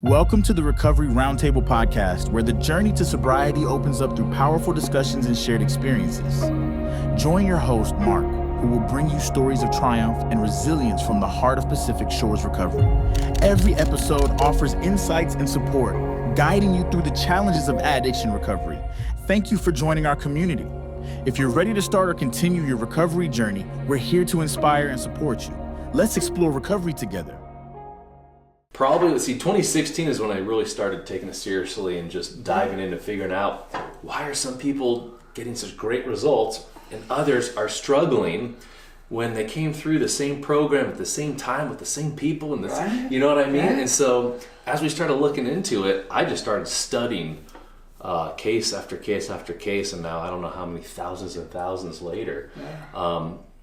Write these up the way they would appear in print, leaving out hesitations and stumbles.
Welcome to the Recovery Roundtable Podcast, where the journey to sobriety opens up through powerful discussions and shared experiences. Join your host, Mark, who will bring you stories of triumph and resilience from the heart of Pacific Shores recovery. Every episode offers insights and support, guiding you through the challenges of addiction recovery. Thank you for joining our community. If you're ready to start or continue your recovery journey, we're here to inspire and support you. Let's explore recovery together. Probably, 2016 is when I really started taking it seriously and just diving into figuring out why are some people getting such great results and others are struggling when they came through the same program at the same time with the same people and Right. you know what I mean? Yeah. And so as we started looking into it, I just started studying case after case after case, and now I don't know how many thousands and thousands later.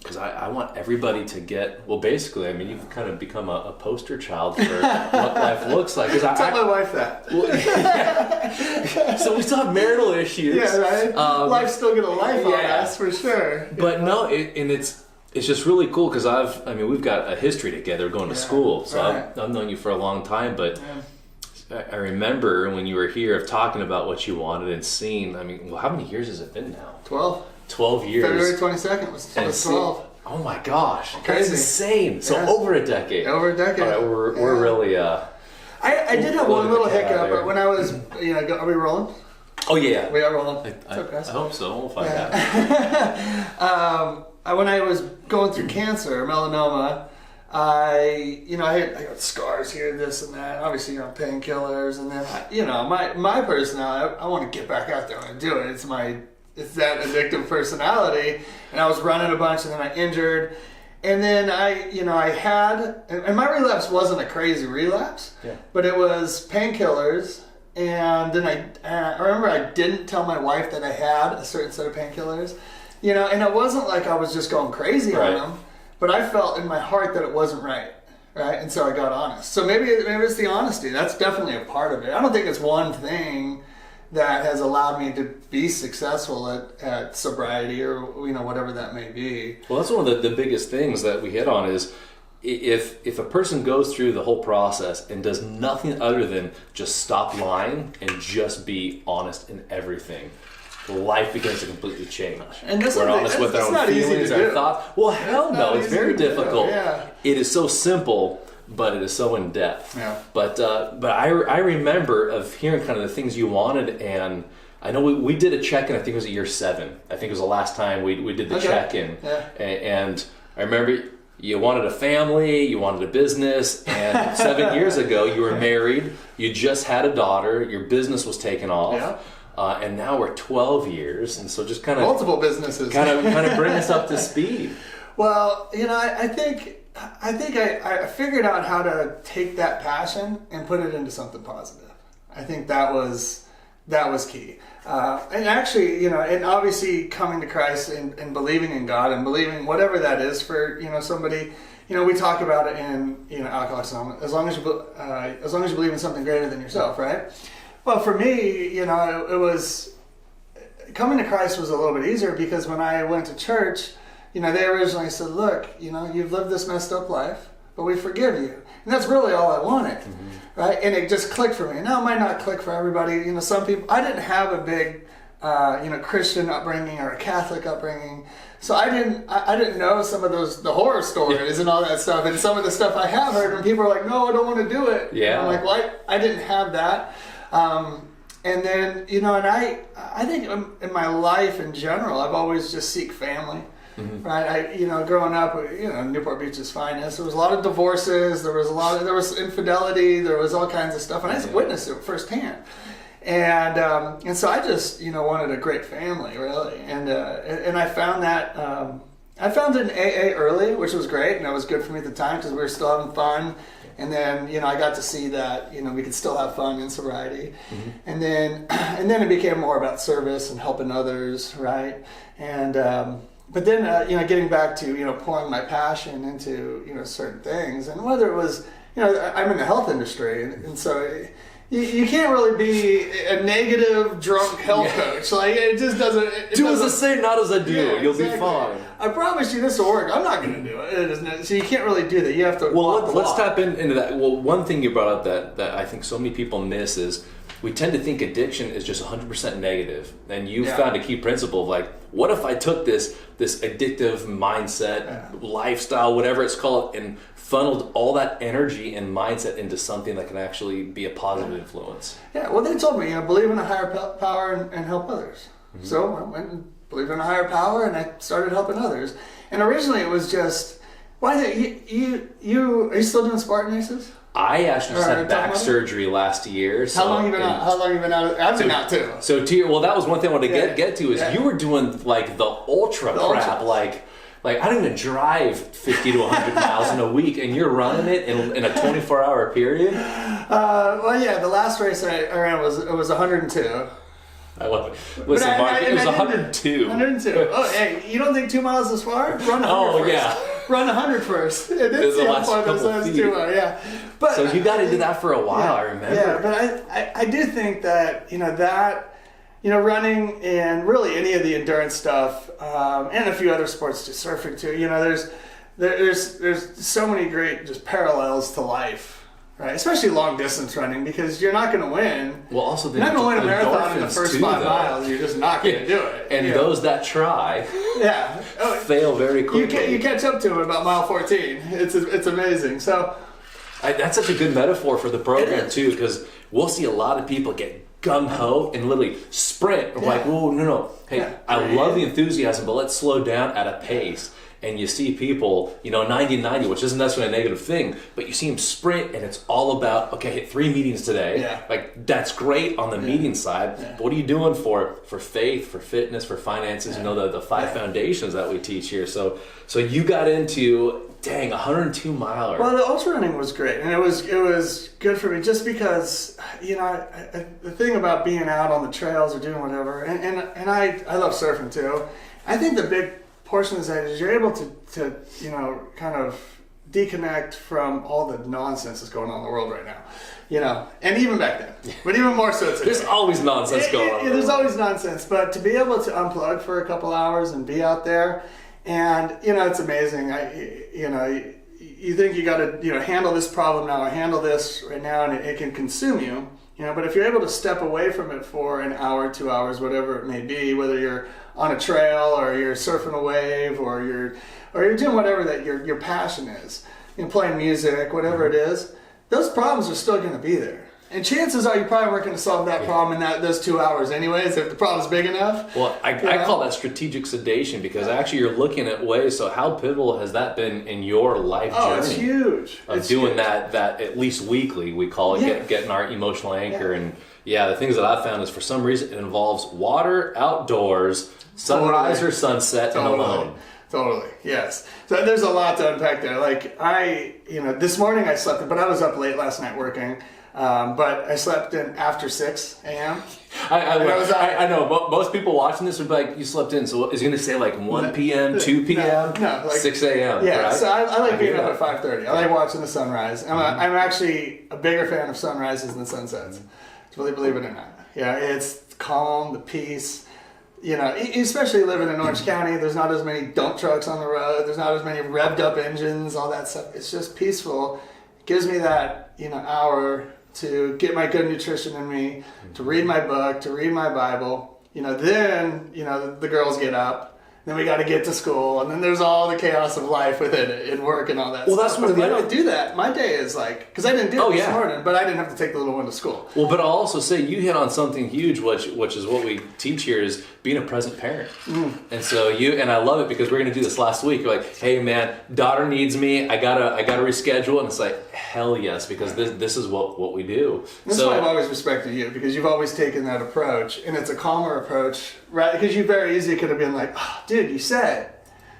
Because I want everybody to get, well, basically, I mean, you've kind of become a poster child for what life looks like. Tell my wife that. So we still have marital issues. Yeah, right? Life's still gonna life on us, for sure. But no, it's just really cool because we've got a history together going to school. So right. I've known you for a long time, but I remember when you were here of talking about what you wanted and seeing. I mean, well, how many years has it been now? 12 years. February 22nd was 12. Oh my gosh, that's Crazy. insane. So Yeah. over a decade. Over a decade. All right, we're really. I did have one little hiccup when I was, are we rolling? Oh yeah. We are rolling. I Okay. hope so. We'll find out. When I was going through cancer, melanoma, I got scars here, this and that. Obviously, painkillers, and then my personality. I want to get back out there and do it. It's that addictive personality, and I was running a bunch, and then I injured, and then I had, and my relapse wasn't a crazy relapse, but it was painkillers, and then I remember I didn't tell my wife that I had a certain set of painkillers, and it wasn't like I was just going crazy on them, but I felt in my heart that it wasn't right, and so I got honest. So maybe it's the honesty. That's definitely a part of it. I don't think it's one thing that has allowed me to be successful at sobriety or whatever that may be. Well, that's one of the biggest things that we hit on is if a person goes through the whole process and does nothing other than just stop lying and just be honest in everything, life begins to completely change. And this we're honest with our own feelings, our thoughts. Well, hell no, it's very difficult. Yeah. It is so simple, but it is so in depth. Yeah. But I remember of hearing kind of the things you wanted, and I know we did a check-in. I think it was at year 7. I think it was the last time we did the check-in. Yeah. And I remember you wanted a family, you wanted a business, and 7 years ago you were married. You just had a daughter. Your business was taken off. Yeah. And now we're 12 years, and so just kind of multiple businesses. kind of bring us up to speed. Well, I think I figured out how to take that passion and put it into something positive. I think that was key. And actually, and obviously coming to Christ and believing in God and believing whatever that is for, somebody, we talk about it in, Alcoholics Anonymous, as long as you believe in something greater than yourself, right? Well, for me, it was, coming to Christ was a little bit easier because when I went to church, they originally said, look, you've lived this messed up life, but we forgive you. And that's really all I wanted, right? And it just clicked for me. Now, it might not click for everybody. Some people, I didn't have a big, Christian upbringing or a Catholic upbringing. So I didn't know some of the horror stories and all that stuff. And some of the stuff I have heard when people are like, no, I don't want to do it. Yeah. I'm like, well, I didn't have that. And then, and I think in my life in general, I've always just seek family. Right, growing up, Newport Beach's finest. There was a lot of divorces. There was infidelity. There was all kinds of stuff, and I just witnessed it firsthand. And so I just wanted a great family, really. And I found that I found it in AA early, which was great, and that was good for me at the time because we were still having fun. And then I got to see that we could still have fun in sobriety. And then it became more about service and helping others, right? And but then, getting back to, pouring my passion into, certain things, and whether it was, I'm in the health industry, and so, You can't really be a negative drunk health coach. Like, it just doesn't. Do as I say, not as I do. Yeah, You'll exactly. be fine. I promise you this will work. I'm not going to do it. It isn't. So you can't really do that. You have to. Well, let's tap into that. Well, one thing you brought up that I think so many people miss is we tend to think addiction is just 100% negative. And you found a key principle of like, what if I took this addictive mindset, lifestyle, whatever it's called, and funneled all that energy and mindset into something that can actually be a positive influence? Yeah, well, they told me, believe in a higher power and help others. Mm-hmm. So I went and believed in a higher power, and I started helping others. And originally it was just, why are you still doing Spartan races? I actually just had back surgery last year. So how long have you been out? I've been out too. So that was one thing I wanted to get to is you were doing like the ultra crap, like I don't even drive 50 to 100 miles in a week, and you're running it in a 24-hour period. Well, yeah, the last race I ran was 102. I love it. Listen, Mark, it was 102. 102. Oh, hey, you don't think 2 miles is far? Run 100 first. Yeah. Run 100 first. And then see how far those last 2 are. Yeah. But so you got into that for a while, I remember. Yeah, but I do think that, running and really any of the endurance stuff, and a few other sports, just surfing too, there's so many great just parallels to life. Right, especially long distance running, because you're not going to win. Well, also you're not going to win a marathon in the first 5 miles. You're just not going to do it. And those that try, fail very quickly. You catch up to them about mile 14. It's amazing. So that's such a good metaphor for the program too, because we'll see a lot of people get gung ho and literally sprint. Like, whoa, no. Hey, I love the enthusiasm, but let's slow down at a pace. And you see people, 90-90, which isn't necessarily a negative thing, but you see them sprint, and it's all about, okay, hit 3 meetings today. Yeah. Like, that's great on the meeting side. Yeah. But what are you doing for faith, for fitness, for finances? The 5 foundations that we teach here. So you got into, 102 miler. Well, the ultra running was great, and it was good for me just because, the thing about being out on the trails or doing whatever, and I love surfing too. I think the big portion of that is you're able to kind of deconnect from all the nonsense that's going on in the world right now, and even back then, but even more so today. There's always nonsense going on. There's always nonsense, but to be able to unplug for a couple hours and be out there, and it's amazing. You think you got to handle this problem now, or handle this right now, and it can consume you. But if you're able to step away from it for an hour, 2 hours, whatever it may be, whether you're on a trail or you're surfing a wave or you're doing whatever that your passion is, playing music, whatever it is, those problems are still going to be there. And chances are you probably weren't going to solve that problem in those 2 hours anyways, if the problem's big enough. Well, I call that strategic sedation, because actually you're looking at ways. So how pivotal has that been in your life journey? Oh, it's huge. Of doing that at least weekly, we call it, getting our emotional anchor. And the things that I've found is for some reason it involves water, outdoors, sunrise or sunset, and alone. Totally, yes. So there's a lot to unpack there. Like this morning I slept, but I was up late last night working. But I slept in after 6 a.m. I know, most people watching this would be like, you slept in, so is he going to say like 1 p.m., 2 p.m., no, like 6 a.m., yeah, right? So I like being up at 5:30. I like watching the sunrise. I'm actually a bigger fan of sunrises than sunsets, really, believe it or not. Yeah, it's calm, the peace. Especially living in Orange County, there's not as many dump trucks on the road, there's not as many revved up engines, all that stuff. It's just peaceful. It gives me that, hour to get my good nutrition in me, to read my book, to read my Bible. Then, the girls get up. Then we got to get to school, and then there's all the chaos of life within it, and work and all that stuff. That's when I don't do that. My day is like, because I didn't do it this morning, but I didn't have to take the little one to school. Well, but I'll also say you hit on something huge, which is what we teach here, is being a present parent. And so and I love it, because we're going to do this last week. You're like, hey man, daughter needs me. I gotta reschedule, and it's like, hell yes, because this is what we do. That's why I've always respected you, because you've always taken that approach, and it's a calmer approach, right? Because you very easily could have been like, oh, dude, you said,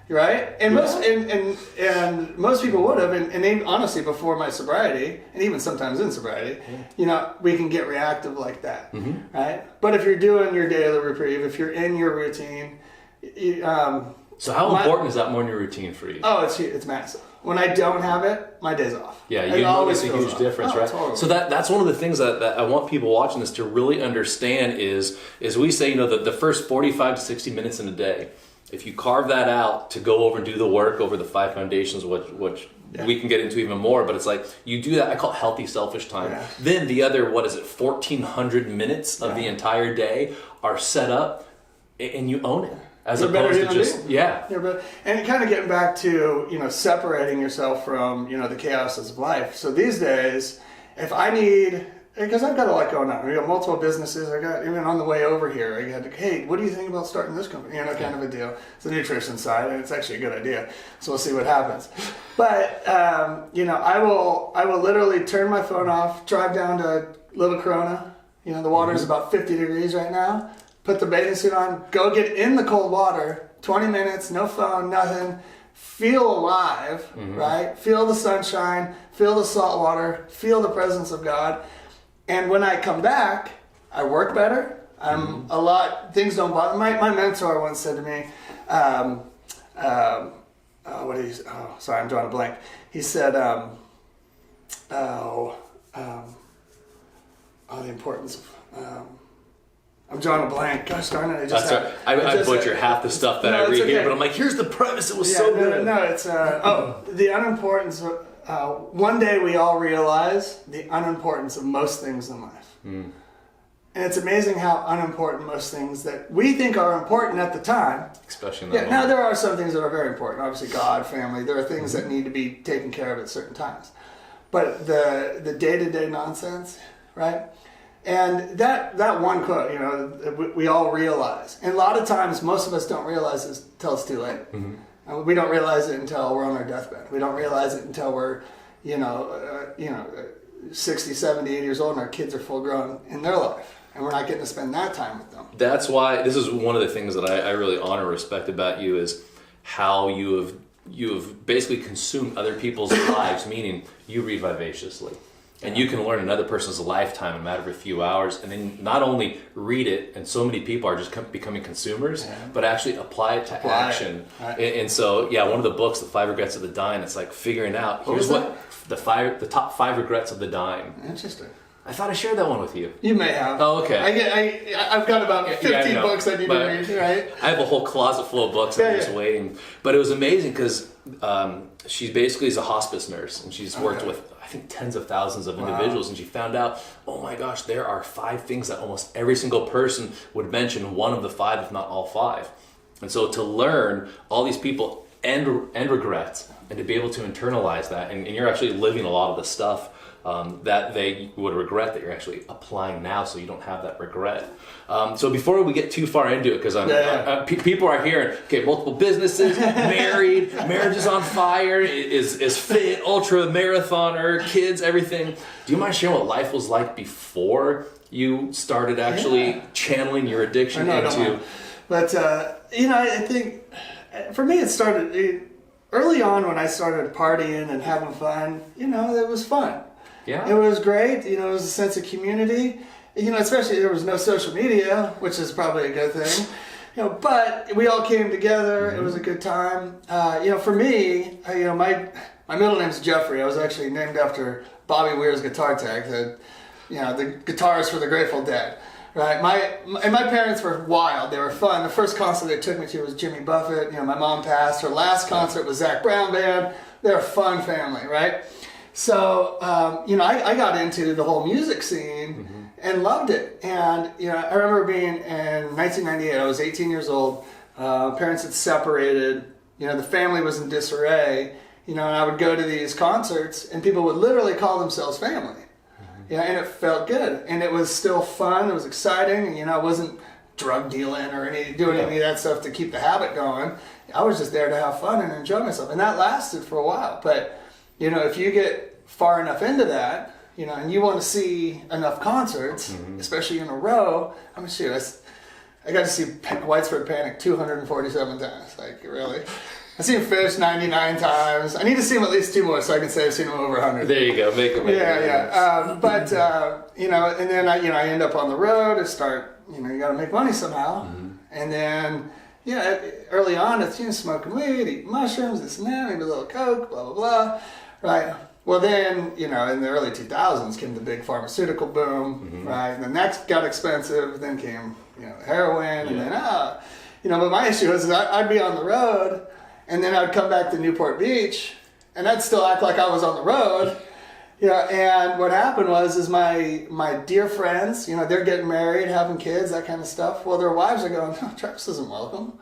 right? And most people would have, and even, honestly, before my sobriety, and even sometimes in sobriety, we can get reactive like that, right? But if you're doing your daily reprieve, if you're in your routine, so how important is that morning routine for you? Oh, it's massive. When I don't have it, my day's off. Yeah, it you always notice a feels huge off. difference, right? Totally. So that's one of the things that I want people watching this to really understand is we say, you know, the first 45 to 60 minutes in a day, if you carve that out to go over and do the work over the 5 foundations, which we can get into even more, but it's like you do that. I call it healthy selfish time. Yeah. Then the other, 1,400 minutes of the entire day are set up and you own it. As opposed to just, and kind of getting back to, you know, separating yourself from, you know, the chaoses of life. So these days, if I need, because I've got a lot going on. We got multiple businesses. I got, even on the way over here, I got, hey, what do you think about starting this company? You know, kind of a deal. It's the nutrition side, and it's actually a good idea. So we'll see what happens. But, you know, I will literally turn my phone off, drive down to Little Corona. You know, the water is about 50 degrees right now. Put the bathing suit on, go get in the cold water, 20 minutes, no phone, nothing. Feel alive, right? Feel the sunshine, feel the salt water, feel the presence of God. And when I come back, I work better. I'm a lot, things don't bother. My mentor once said to me, sorry, I'm drawing a blank. He said, the importance of, I'm drawing a blank. Gosh darn it! I butcher half the stuff that I read here, but I'm like, here's the premise. It was so good. No, it's the unimportance. One day we all realize the unimportance of most things in life, and it's amazing how unimportant most things that we think are important at the time. Especially in that moment. Now there are some things that are very important. Obviously, God, family. There are things that need to be taken care of at certain times, but the day-to-day nonsense, right? And that one quote, you know, we all realize. And a lot of times, most of us don't realize this until it's too late. And we don't realize it until we're on our deathbed. We don't realize it until we're, 60, 70, 80 years old and our kids are full grown in their life. And we're not getting to spend that time with them. That's why, this is one of the things that I really honor and respect about you is how you have basically consumed other people's lives, meaning you read vivaciously. And you can learn another person's lifetime in a matter of a few hours, and then not only read it, and so many people are just becoming consumers, but actually apply it to action. Right. And so, one of the books, The 5 Regrets of the Dying, it's like figuring out, here's what the top 5 regrets of the dying. Interesting. I thought I shared that one with you. You may have. Oh, okay. I've got about 15 books I need to read, right? I have a whole closet full of books that are just waiting. But it was amazing because she basically is a hospice nurse, and she's worked with, I think, tens of thousands of individuals, and she found out, oh my gosh, there are 5 things that almost every single person would mention, one of the 5, if not all 5. And so to learn all these people and regrets, and to be able to internalize that, and you're actually living a lot of the stuff that they would regret that you're actually applying now, so you don't have that regret. So before we get too far into it, because people are hearing, okay, multiple businesses, married, marriage is on fire, is fit, ultra marathoner, kids, everything. Do you mind sharing what life was like before you started actually channeling your addiction into? But I think for me it started early on when I started partying and having fun. It was fun. Yeah. It was great. It was a sense of community. Especially there was no social media, which is probably a good thing. But we all came together. It was a good time. For me, my middle name's Jeffrey. I was actually named after Bobby Weir's guitar tag, the guitarist for the Grateful Dead. Right, my parents were wild. They were fun. The first concert they took me to was Jimmy Buffett. My mom passed. Her last concert was Zach Brown Band. They're a fun family, right? So, I got into the whole music scene and loved it. And, I remember being in 1998, I was 18 years old. Parents had separated. The family was in disarray. And I would go to these concerts and people would literally call themselves family. And it felt good. And it was still fun. It was exciting. And, I wasn't drug dealing or doing any of that stuff to keep the habit going. I was just there to have fun and enjoy myself. And that lasted for a while. But if you get far enough into that, and you want to see enough concerts, especially in a row, I got to see Widespread Panic 247 times. Like, really? I've seen Fish 99 times. I need to see them at least 2 more so I can say I've seen them over 100. There you go. Make it. And then I end up on the road to start, you got to make money somehow. And then, early on, it's, smoking weed, eating mushrooms, this and that, maybe a little coke, blah, blah, blah, right? Well, then, in the early 2000s came the big pharmaceutical boom, right? And then that got expensive. Then came, heroin, and then, but my issue was I'd be on the road, and then I'd come back to Newport Beach, and I'd still act like I was on the road. And what happened is my dear friends, they're getting married, having kids, that kind of stuff. Well, their wives are going, no, Travis isn't welcome.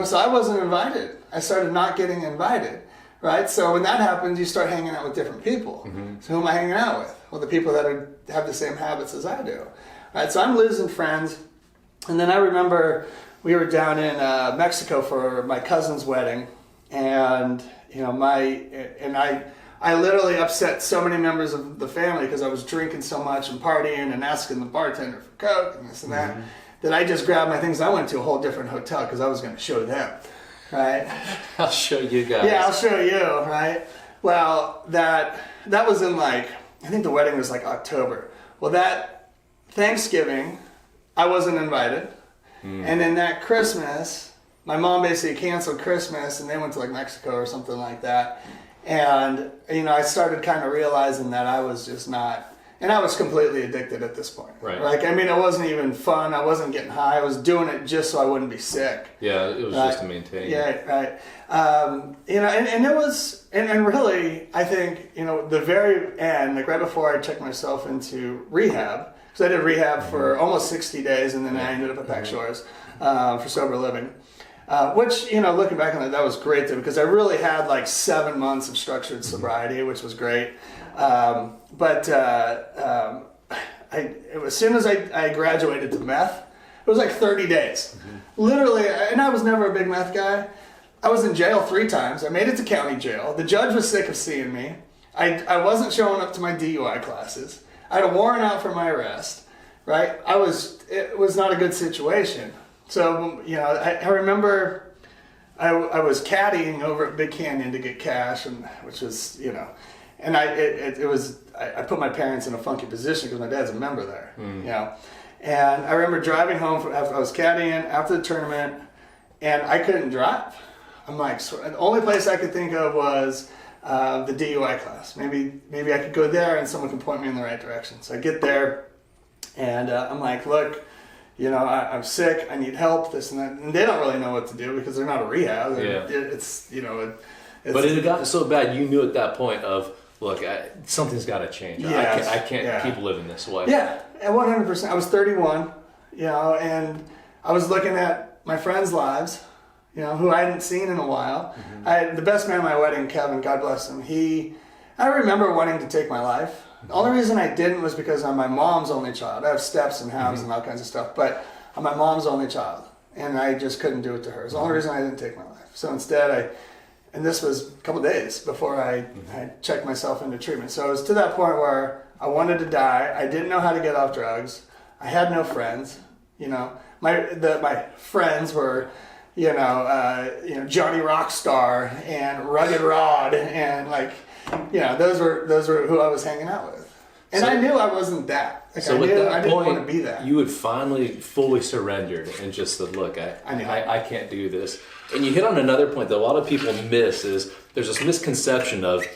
So I wasn't invited. I started not getting invited, right? So when that happens, you start hanging out with different people. So who am I hanging out with? Well, the people that have the same habits as I do, right? So I'm losing friends. And then I remember we were down in Mexico for my cousin's wedding, and I literally upset so many members of the family because I was drinking so much and partying and asking the bartender for coke and this and that, that I just grabbed my things. I went to a whole different hotel because I was going to show them, right? I'll show you guys. Yeah, I'll show you, right? Well, that was in I think the wedding was October. Well, that Thanksgiving, I wasn't invited. And then that Christmas, my mom basically canceled Christmas and they went to Mexico or something like that. And, I started kind of realizing that I was just not, and I was completely addicted at this point. Right. It wasn't even fun. I wasn't getting high. I was doing it just so I wouldn't be sick. Yeah, it was just to maintain. Yeah, right. And it was, and really, I think, the very end, right before I checked myself into rehab, because I did rehab for almost 60 days, and then I ended up at Pack Shores for sober living. Which, looking back on that was great though, because I really had 7 months of structured sobriety, which was great. But as soon as I graduated to meth, it was 30 days. Literally, and I was never a big meth guy. I was in jail 3 times. I made it to county jail. The judge was sick of seeing me. I wasn't showing up to my DUI classes. I had a warrant out for my arrest, right? It was not a good situation. So, I remember I was caddying over at Big Canyon to get cash, and which was, and I put my parents in a funky position because my dad's a member there, And I remember driving home after I was caddying after the tournament, and I couldn't drive. I'm the only place I could think of was the DUI class. Maybe I could go there and someone could point me in the right direction. So I get there, and I'm look. I'm sick, I need help, this and that. And they don't really know what to do because they're not a rehab. But it had gotten so bad, you knew at that point of, look, something's got to change. I can't keep living this way. Yeah, 100%. I was 31, and I was looking at my friends' lives, who I hadn't seen in a while. The best man at my wedding, Kevin, God bless him, I remember wanting to take my life. The only reason I didn't was because I'm my mom's only child. I have steps and halves and all kinds of stuff, but I'm my mom's only child, and I just couldn't do it to her. It's the only reason I didn't take my life. So instead, and this was a couple days before I checked myself into treatment. So it was to that point where I wanted to die. I didn't know how to get off drugs. I had no friends. My friends were, Johnny Rockstar and Rugged Rod and those were who I was hanging out with. And I knew I wasn't that. At that didn't point, want to be that. You had finally fully surrendered and just said, look, I can't do this. And you hit on another point that a lot of people miss is there's this misconception of,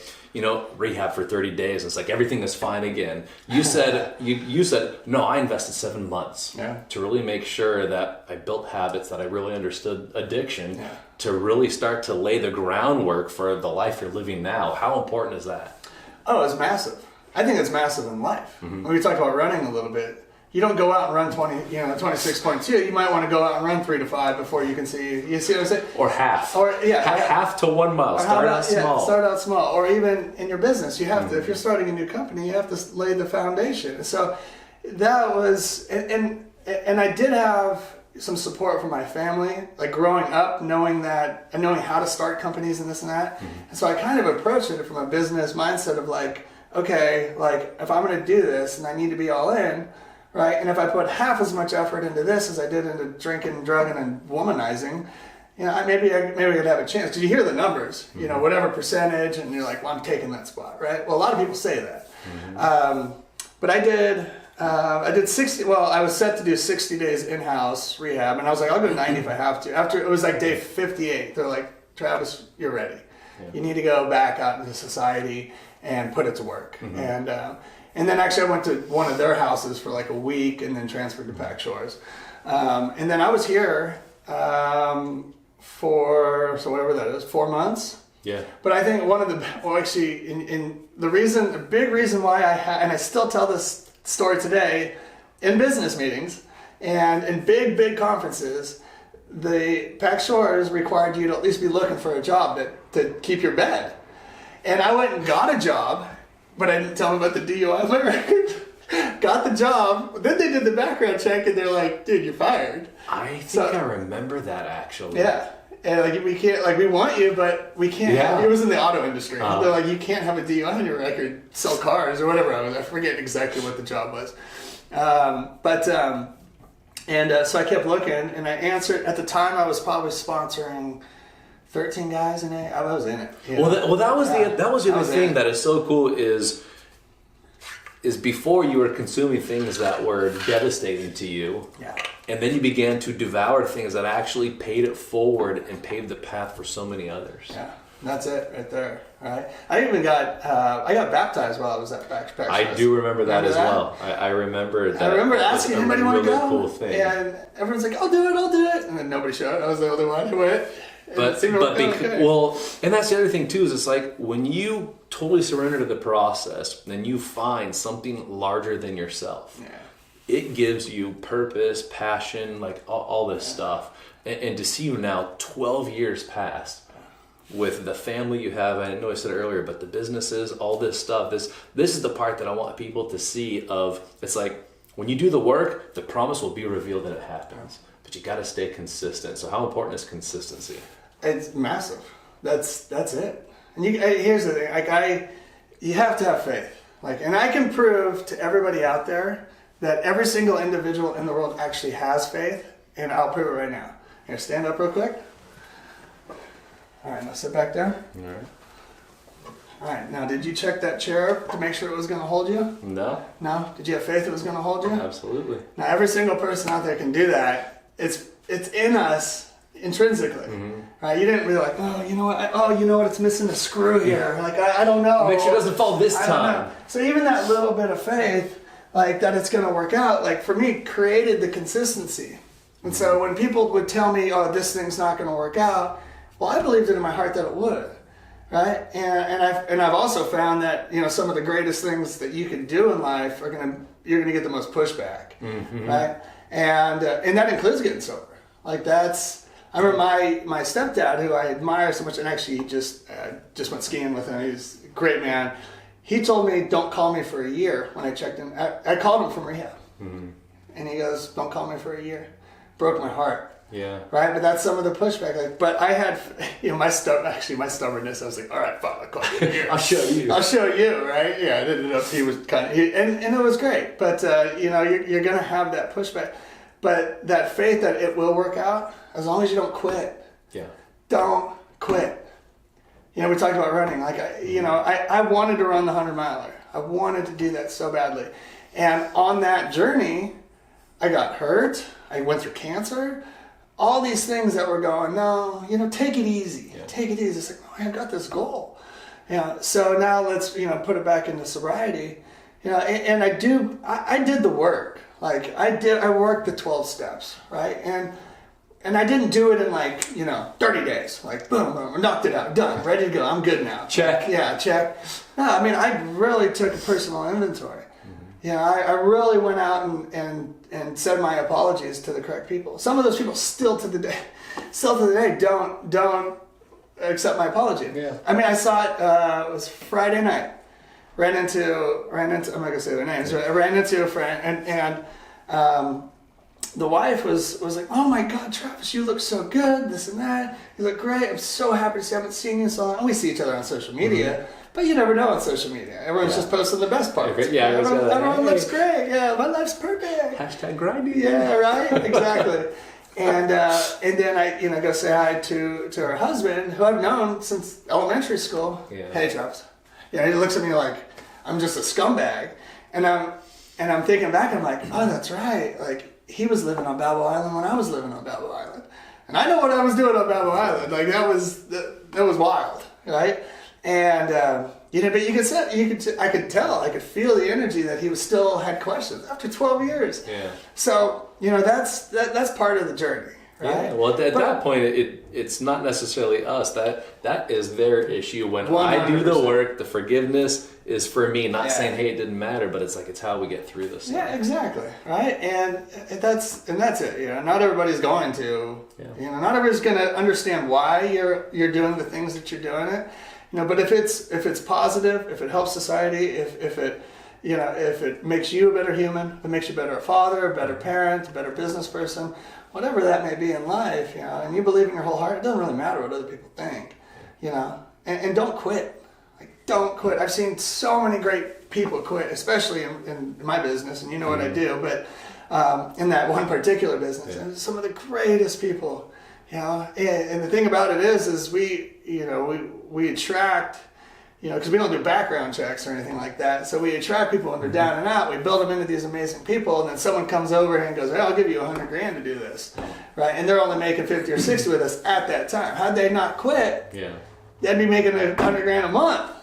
rehab for 30 days. It's everything is fine again. You said, you said, no, I invested 7 months to really make sure that I built habits, that I really understood addiction, to really start to lay the groundwork for the life you're living now. How important is that? Oh, it's massive. I think it's massive in life. When we talk about running a little bit, you don't go out and run 26.2. You might want to go out and run 3 to 5 before you can see. You see what I'm saying? Or half. Half to 1 mile. Start out small. Start out small. Or even in your business, you have to. If you're starting a new company, you have to lay the foundation. So that was, and I did have some support from my family, growing up, knowing how to start companies and this and that. And so I kind of approached it from a business mindset of okay, if I'm going to do this and I need to be all in, right? And if I put half as much effort into this as I did into drinking, drugging, and womanizing, maybe I could have a chance. Because you hear the numbers, whatever percentage, and you're well, I'm taking that spot, right? Well, a lot of people say that. But I did I did 60. Well, I was set to do 60 days in-house rehab, and I was like, I'll go 90 if I have to. After it was like day 58, they're like, Travis, you're ready. Yeah. You need to go back out into society and put it to work. And then actually I went to one of their houses for like a week, and then transferred to Pack Shores. And then I was here for, so whatever that is, 4 months. Yeah. But I think one of the, well, actually, the big reason why and I still tell this story today in business meetings and in big conferences, the Pack Shores required you to at least be looking for a job to keep your bed. And I went and got a job, but I didn't tell them about the DUI on my record. Got the job, then they did the background check, and they're like, dude, you're fired. I think I remember that, actually. Yeah. And like, we can't, like, we want you, but we can't have, it was in the auto industry. They're like, you can't have a DUI on your record, sell cars or whatever. I forget exactly what the job was. So I kept looking, and I answered. At the time, I was probably sponsoring 13 guys in it. I was in it. You know? That was the other thing that is so cool is before you were consuming things that were devastating to you, and then you began to devour things that actually paid it forward and paved the path for so many others. Yeah, that's it right there. Right. I even got baptized while I was at Pack Shores. I do remember that as well. I remember that. I remember asking anybody want to go. Cool thing. And everyone's like, I'll do it. And then nobody showed. I was the only one who went. And that's the other thing too, is it's like when you totally surrender to the process, then you find something larger than yourself. Yeah. It gives you purpose, passion, like all this stuff. And to see you now 12 years past with the family you have, I know I said it earlier, but the businesses, all this stuff, this is the part that I want people to see of, it's like when you do the work, the promise will be revealed and it happens. But you got to stay consistent. So how important is consistency? It's massive. That's it. And here's the thing. Like you have to have faith. Like, and I can prove to everybody out there that every single individual in the world actually has faith. And I'll prove it right now. Here, stand up real quick. All right, now sit back down. All right. All right, now did you check that chair to make sure it was going to hold you? No. No? Did you have faith it was going to hold you? Absolutely. Now every single person out there can do that. It's in us intrinsically, right? You didn't really like, oh, you know what? It's missing a screw here. Yeah. Like I don't know. Make sure it doesn't fall this time. So even that little bit of faith, like that it's going to work out, like for me, created the consistency. And so when people would tell me, oh, this thing's not going to work out, well, I believed it in my heart that it would, right? And I've also found that some of the greatest things that you can do in life you're going to get the most pushback, right? And that includes getting sober. Like I remember my stepdad, who I admire so much, and actually just went skiing with him. He's a great man. He told me, don't call me for a year when I checked in. I called him from rehab. And he goes, don't call me for a year. Broke my heart. Yeah. Right? But that's some of the pushback. Like, but I had, my stubbornness. I was like, all right, fine, I'll call you a year. I'll show you, right? Yeah, it ended up, he was and it was great. But, you're going to have that pushback. But that faith that it will work out, as long as you don't quit. Yeah. Don't quit. We talked about running. Like, I wanted to run the 100-miler. I wanted to do that so badly. And on that journey, I got hurt. I went through cancer. All these things that were going, no, take it easy. Yeah. Take it easy. It's like, oh, I've got this goal. So now let's, put it back into sobriety. And I did the work. Like I worked the 12 steps, right? And I didn't do it in 30 days. Like boom, boom, knocked it out, done, ready to go. I'm good now. Check. Yeah, check. No, I mean I really took a personal inventory. I really went out and said my apologies to the correct people. Some of those people still to the day don't accept my apology. Yeah. I mean I saw it was Friday night. Ran into I'm not gonna say their names, but I ran into a friend and the wife was like, oh my God, Travis, you look so good, this and that. You look great. I'm so happy to see. I haven't seen you in so long. And we see each other on social media, but you never know on social media. Everyone's just posting the best parts. Yeah, everyone looks great. Yeah, my life's perfect. #grinding. Yeah, right. Exactly. And then I go say hi to her husband, who I've known since elementary school. Yeah. Hey, Travis. He looks at me like I'm just a scumbag, and And I'm thinking back, I'm like, oh, that's right. Like, he was living on Babel Island when I was living on Babel Island. And I know what I was doing on Babel Island. Like, that was wild, right? And, but I could tell, I could feel the energy that he was still had questions after 12 years. Yeah. So, that's part of the journey, right? Yeah. Well, at that point, it's not necessarily us. That is their issue. When 100%. I do the work, the forgiveness is for me, not saying, hey, it didn't matter, but it's how we get through this. Yeah, exactly. Right. And that's it. Not everybody's going to, not everybody's going to understand why you're doing the things that you're doing it. But if it's positive, if it helps society, if it makes you a better human, if it makes you a better father, a better parent, a better business person, whatever that may be in life, and you believe in your whole heart, it doesn't really matter what other people think, and don't quit. Don't quit. I've seen so many great people quit, especially in my business, and you know what I do, but in that one particular business, and some of the greatest people, and the thing about it is we attract, because we don't do background checks or anything like that, so we attract people when they're down and out. We build them into these amazing people, and then someone comes over and goes, hey, I'll give you $100,000 to do this, right? And they're only making 50 or 60 with us at that time. Had they not quit, they'd be making $100,000 a month.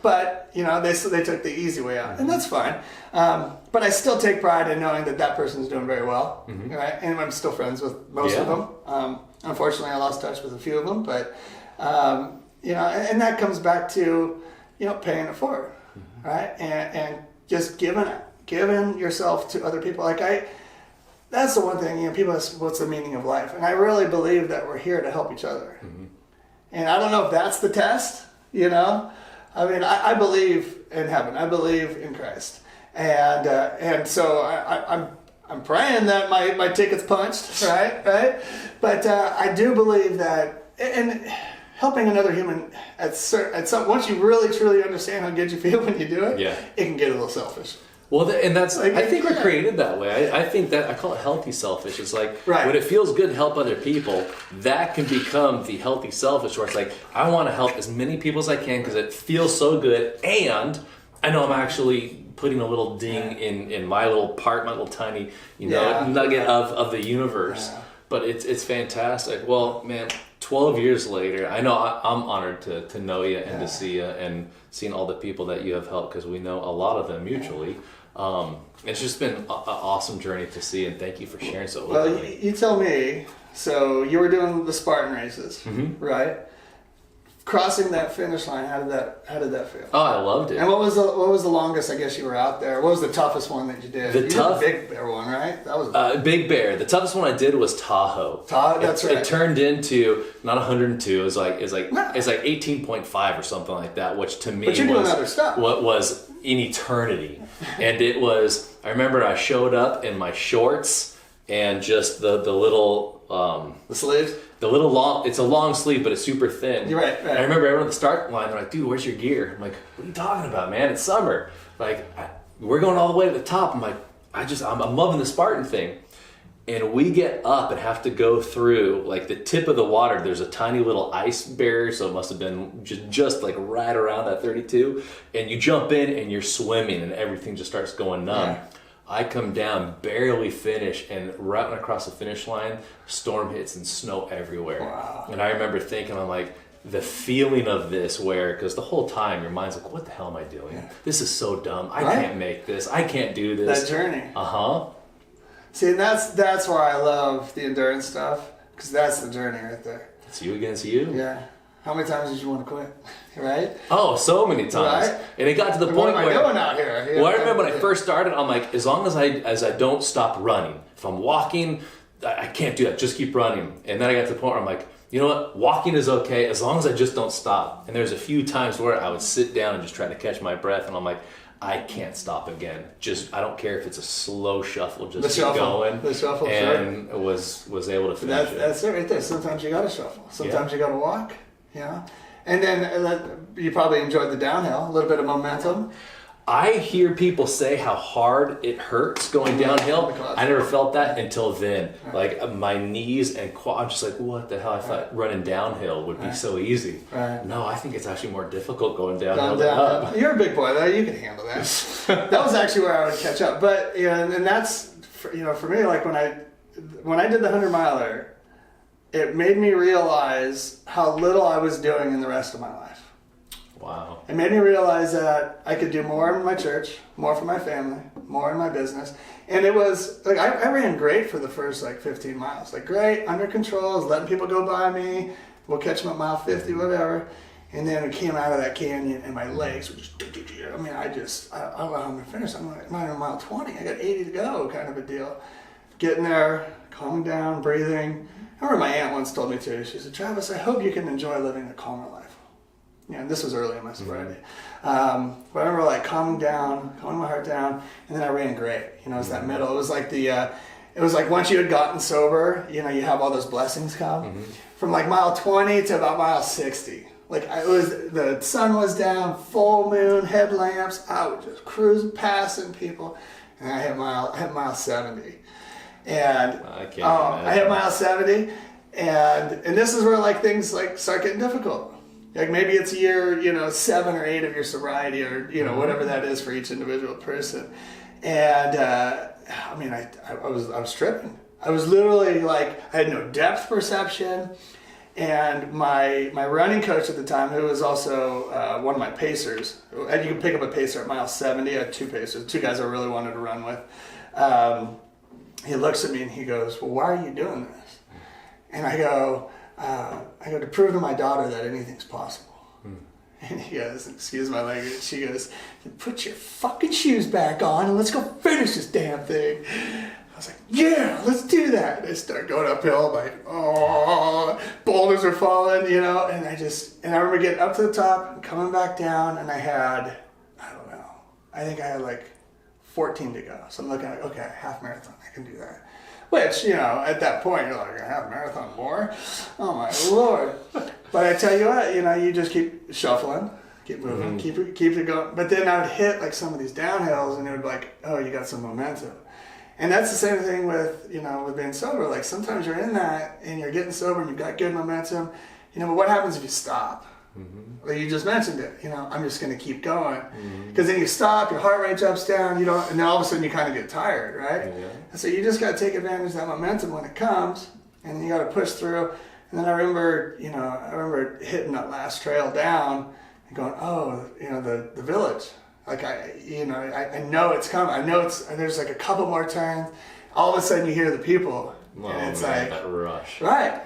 But they took the easy way out, and that's fine. But I still take pride in knowing that person's doing very well, right? And I'm still friends with most of them. Unfortunately, I lost touch with a few of them, but and that comes back to paying it forward, right? And just giving yourself to other people. That's the one thing. People ask, what's the meaning of life? And I really believe that we're here to help each other. And I don't know if that's the test. I believe in heaven. I believe in Christ, and so I'm praying that my ticket's punched, right. But I do believe that, and helping another human at some once you really truly understand how good you feel when you do it, it can get a little selfish. Well, and that's, I think we're created that way. I think that, I call it healthy selfish. It's when it feels good to help other people, that can become the healthy selfish, where it's I want to help as many people as I can because it feels so good, and I know I'm actually putting a little ding in my little part, my little tiny, nugget of the universe. Yeah. But it's fantastic. Well, man, 12 years later, I know I'm honored to know you and to see you and seeing all the people that you have helped, because we know a lot of them mutually. It's just been an awesome journey to see, and thank you for sharing so well. Well, you tell me. So you were doing the Spartan races, right? Crossing that finish line, how did that feel? Oh, I loved it. And what was the longest, I guess, you were out there? What was the toughest one that you did? You did the Big Bear one, right? That was Big Bear. The toughest one I did was Tahoe. That's right. It turned into not 102. It's like 18.5 or something like that, which to me was an eternity. And it was. I remember I showed up in my shorts and just the little the sleeves. The little long, it's a long sleeve, but it's super thin. You're right. And I remember everyone at the start line, they're like, dude, where's your gear? I'm like, what are you talking about, man? It's summer. We're going all the way to the top. I'm like, I'm loving the Spartan thing. And we get up and have to go through, the tip of the water. There's a tiny little ice barrier, so it must have been just right around that 32. And you jump in and you're swimming and everything just starts going numb. Yeah. I come down, barely finish, and right when I cross the finish line, storm hits and snow everywhere. Wow. And I remember thinking, I'm like, the feeling of this because the whole time your mind's like, what the hell am I doing? Yeah. This is so dumb. I can't make this. I can't do this. That journey. Uh-huh. See, and that's why I love the endurance stuff, because that's the journey right there. It's you against you. Yeah. How many times did you want to quit? Right? Oh, so many times. Right? And it got to the point where... What am I doing out here? Well, I remember when I first started, I'm like, as long as I don't stop running. If I'm walking, I can't do that. Just keep running. And then I got to the point where I'm like, you know what? Walking is okay as long as I just don't stop. And there's a few times where I would sit down and just try to catch my breath. And I'm like, I can't stop again. I don't care if it's a slow shuffle, just keep going. The shuffle, and was able to finish it. That's it right there. Sometimes you got to shuffle. Sometimes you got to walk. Yeah. And then you probably enjoyed the downhill, a little bit of momentum. I hear people say how hard it hurts going downhill. I never felt that until then. Like my knees and I'm just like, what the hell? I thought running downhill would be so easy. No, I think it's actually more difficult going downhill than up. You're a big boy though. You can handle that. That was actually where I would catch up. But and that's for me, like when I did the 100-miler, it made me realize how little I was doing in the rest of my life. Wow. It made me realize that I could do more in my church, more for my family, more in my business. And it was, like, I ran great for the first, 15 miles. Like, great, under control, was letting people go by me. We'll catch them at mile 50, whatever. And then it came out of that canyon, and my legs were just, I don't know how I'm going to finish. I'm not even mile 20. I got 80 to go, kind of a deal. Getting there, calming down, breathing. I remember my aunt once told me too. She said, Travis, I hope you can enjoy living a calmer life. And this was early in my sobriety. But I remember calming my heart down, and then I ran great. It was that middle. It was like it was like once you had gotten sober, you have all those blessings come. From mile 20 to about mile 60. The sun was down, full moon, headlamps. I was just cruising, passing people, and I hit mile 70. And I hit mile 70, and this is where things start getting difficult. Maybe it's year 7 or 8 of your sobriety, or whatever that is for each individual person. And I was tripping. I was literally I had no depth perception. And my running coach at the time, who was also one of my pacers, and you can pick up a pacer at mile 70. I had 2 pacers, 2 guys I really wanted to run with. He looks at me and he goes, "Well, why are you doing this?" And I go, to prove to my daughter that anything's possible. And he goes, excuse my language, she goes, "Put your fucking shoes back on and let's go finish this damn thing." I was like, "Yeah, let's do that." I start going uphill, boulders are falling, and I remember getting up to the top and coming back down, and I think I had 14 to go. So I'm looking at, okay, half marathon, I can do that. Which, at that point, you're like, a half marathon more? Oh my Lord. But I tell you what, you just keep shuffling, keep moving, keep it going. But then I would hit some of these downhills, and it would be like, oh, you got some momentum. And that's the same thing with, with being sober. Sometimes you're in that and you're getting sober and you've got good momentum, but what happens if you stop? Like you just mentioned it, I'm just going to keep going. Because then you stop, your heart rate jumps down, and then all of a sudden you kind of get tired, right? Yeah. And so you just got to take advantage of that momentum when it comes, and then you got to push through. And then I remember hitting that last trail down and going, oh, the village. I know it's coming. I know there's a couple more turns. All of a sudden you hear the people. And it's that rush. Right.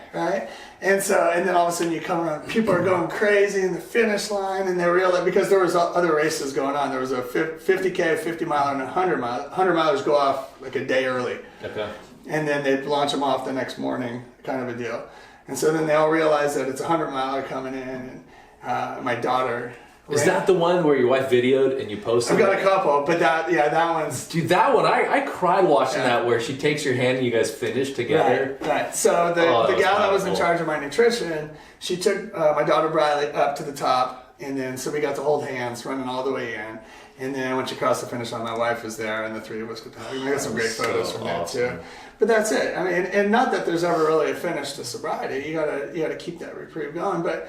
And then all of a sudden you come around, people are going crazy in the finish line, and they realize, because there was other races going on. There was a 50K, 50 mile, and 100 mile. 100 milers go off a day early. Okay. And then they'd launch them off the next morning, kind of a deal. And so then they all realize that it's a 100 miler coming in, and my daughter... Is that the one where your wife videoed and you posted? I've got a couple, but that one's... Dude, that one, I cried watching that, where she takes your hand and you guys finish together. Right. So the gal that was in charge of my nutrition, she took my daughter Briley up to the top, and then so we got to hold hands running all the way in. And then when she crossed the finish line, my wife was there, and the 3 of us could hug. We got some great photos from that too. But that's it. And not that there's ever really a finish to sobriety. You gotta keep that reprieve going, but...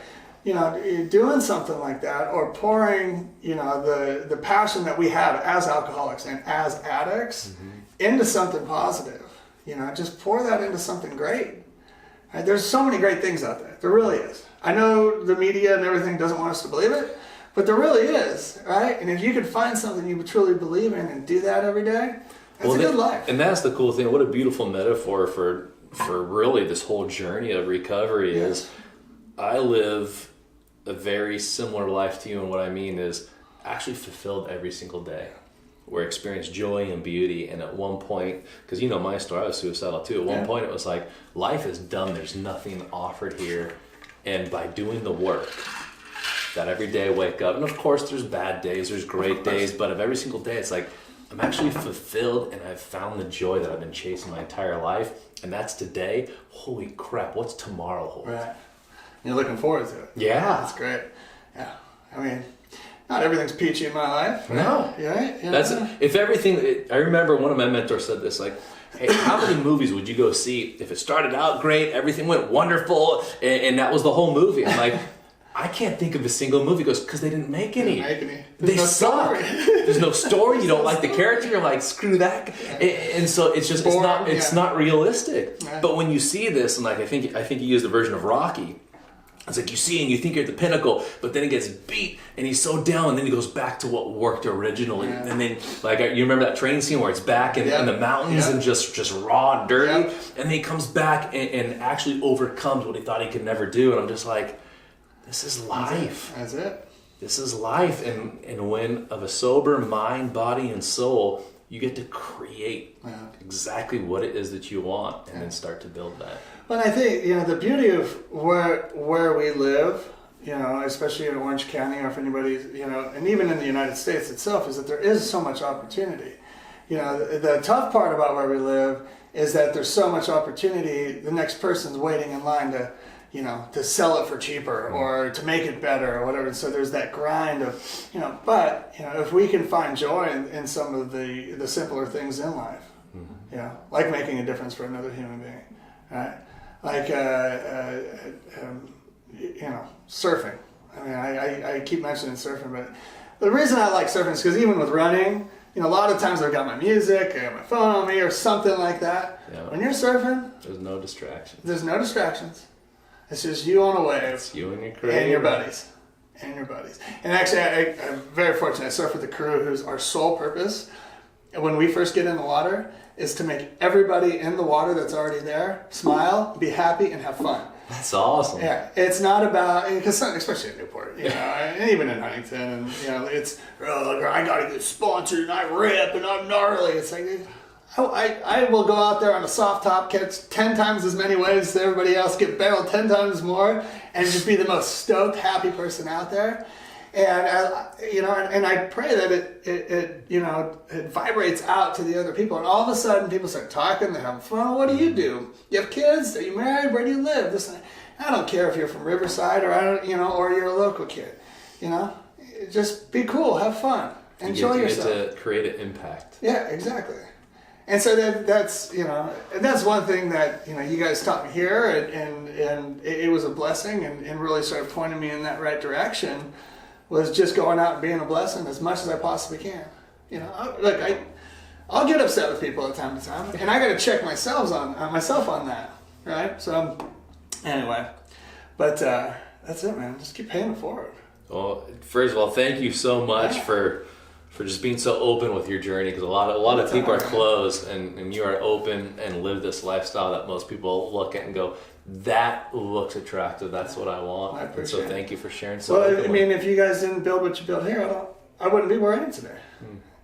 doing something like that, or pouring, the passion that we have as alcoholics and as addicts into something positive. Just pour that into something great. Right? There's so many great things out there. There really is. I know the media and everything doesn't want us to believe it, but there really is, right? And if you could find something you truly believe in and do that every day, that's a good life. And that's the cool thing. What a beautiful metaphor for really this whole journey of recovery is. I live a very similar life to you, and what I mean is actually fulfilled every single day, where I experienced joy and beauty. And at one point, because my story, I was suicidal too. At one point it was like, life is done, there's nothing offered here. And by doing the work, that every day I wake up, and of course there's bad days, there's great days, but of every single day it's like, I'm actually fulfilled, and I've found the joy that I've been chasing my entire life. And that's today. Holy crap, what's tomorrow hold? Right. You're looking forward to it. Yeah. That's great. Yeah. not everything's peachy in my life. Right? No. Yeah. That's if everything. I remember one of my mentors said this, like, hey, how many movies would you go see if it started out great, everything went wonderful, and that was the whole movie? I'm like, I can't think of a single movie. He goes, because they didn't make any. They no suck. Story. There's no story. You don't like the character. You're like, screw that. And so it's just it's not realistic. Yeah. But when you see this, and like I think you used the version of Rocky. It's like you see and you think you're at the pinnacle, but then he gets beat and he's so down, and then he goes back to what worked originally. Yeah. And then, like, you remember that train scene where it's back in the mountains and just raw and dirty, and then he comes back and actually overcomes what he thought he could never do. And I'm just like, this is life. That's it. This is life. And when of a sober mind, body, and soul, you get to create exactly what it is that you want, and then start to build that. Well, I think, the beauty of where we live, especially in Orange County, or if anybody, and even in the United States itself, is that there is so much opportunity. The tough part about where we live is that there's so much opportunity. The next person's waiting in line to sell it for cheaper or to make it better or whatever. So there's that grind of, but, if we can find joy in some of the simpler things in life, like making a difference for another human being, right? Like, surfing. I mean, I keep mentioning surfing, but the reason I like surfing is because even with running, a lot of times I've got my music, I got my phone on me or something like that. Yeah. When you're surfing, there's no distractions. There's no distractions. It's just you on a wave. It's you and your crew. And your buddies. And actually, I'm very fortunate. I surf with a crew whose our sole purpose, when we first get in the water, is to make everybody in the water that's already there smile, be happy, and have fun. That's awesome. Yeah, it's not about, because especially in Newport, and even in Huntington, and it's, I gotta get sponsored, and I rip, and I'm gnarly. It's like, I will go out there on a soft top, catch 10 times as many waves as everybody else, get barreled 10 times more, and just be the most stoked, happy person out there. And I pray that it vibrates out to the other people, and all of a sudden people start talking, they're having fun. What do? You have kids? Are you married? Where do you live? I don't care if you're from Riverside or or you're a local kid. Just be cool, have fun, enjoy yourself. You get to create an impact. Yeah, exactly. And so that's and that's one thing that you guys taught me here, and it was a blessing, and really started pointing me in that right direction. Was just going out and being a blessing as much as I possibly can. I'll get upset with people at time to time, and I got to check myself on that, right? So anyway, but that's it, man. Just keep paying it forward. Well, first of all, thank you so much for just being so open with your journey, because a lot of people are closed, and you are open and live this lifestyle that most people look at and go, that looks attractive. That's what I want. I appreciate it. Thank you for sharing so Well, openly. I mean, if you guys didn't build what you built here, I wouldn't be where I am today.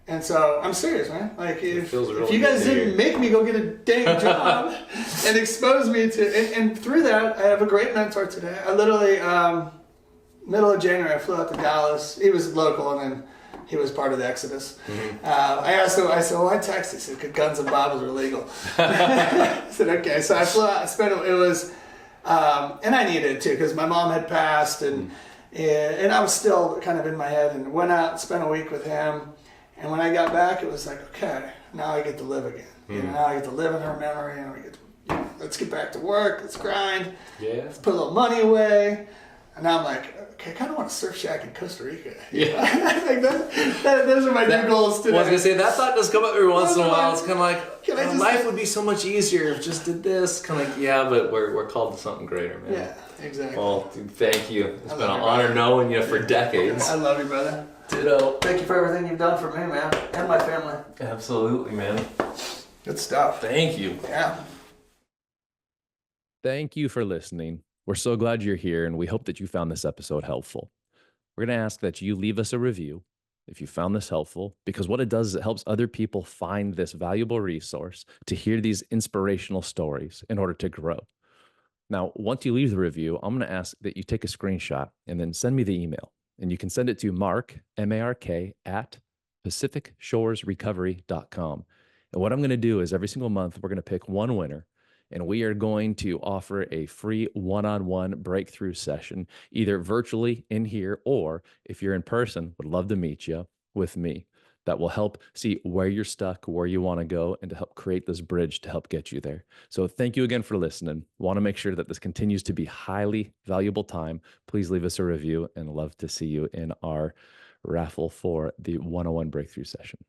And so I'm serious, man. Like if you guys didn't make me go get a dang job and expose me to, and through that, I have a great mentor today. I literally, middle of January, I flew out to Dallas. He was local, and then he was part of the Exodus. I asked him, I said, well, I texted. He said, "Good, guns and Bibles are legal." I said, okay. So I flew out. And I needed it too, because my mom had passed, and I was still kind of in my head, and went out and spent a week with him. And when I got back, it was like, okay, now I get to live again. Now I get to live in her memory, and we get to, let's get back to work, let's grind, let's put a little money away. And now I'm like, okay, I kind of want to surf shack in Costa Rica. I think those are my new goals today. Well, I was going to say, that thought does come up every once in a while. It's kind of like, life would be so much easier if just did this. Kind of like, but we're called to something greater, man. Yeah, exactly. Well, dude, thank you. It's been an honor knowing you for decades. I love you, brother. Ditto. Thank you for everything you've done for me, man, and my family. Absolutely, man. Good stuff. Thank you. Yeah. Thank you for listening. We're so glad you're here, and we hope that you found this episode helpful. We're going to ask that you leave us a review if you found this helpful, because what it does is it helps other people find this valuable resource to hear these inspirational stories in order to grow. Now, once you leave the review, I'm going to ask that you take a screenshot and then send me the email. And you can send it to Mark, M-A-R-K, at pacificshoresrecovery.com. And what I'm going to do is every single month, we're going to pick one winner, and we are going to offer a free one-on-one breakthrough session, either virtually in here, or if you're in person, would love to meet you with me. That will help see where you're stuck, where you want to go, and to help create this bridge to help get you there. So thank you again for listening. Want to make sure that this continues to be highly valuable time. Please leave us a review, and love to see you in our raffle for the 101 breakthrough session.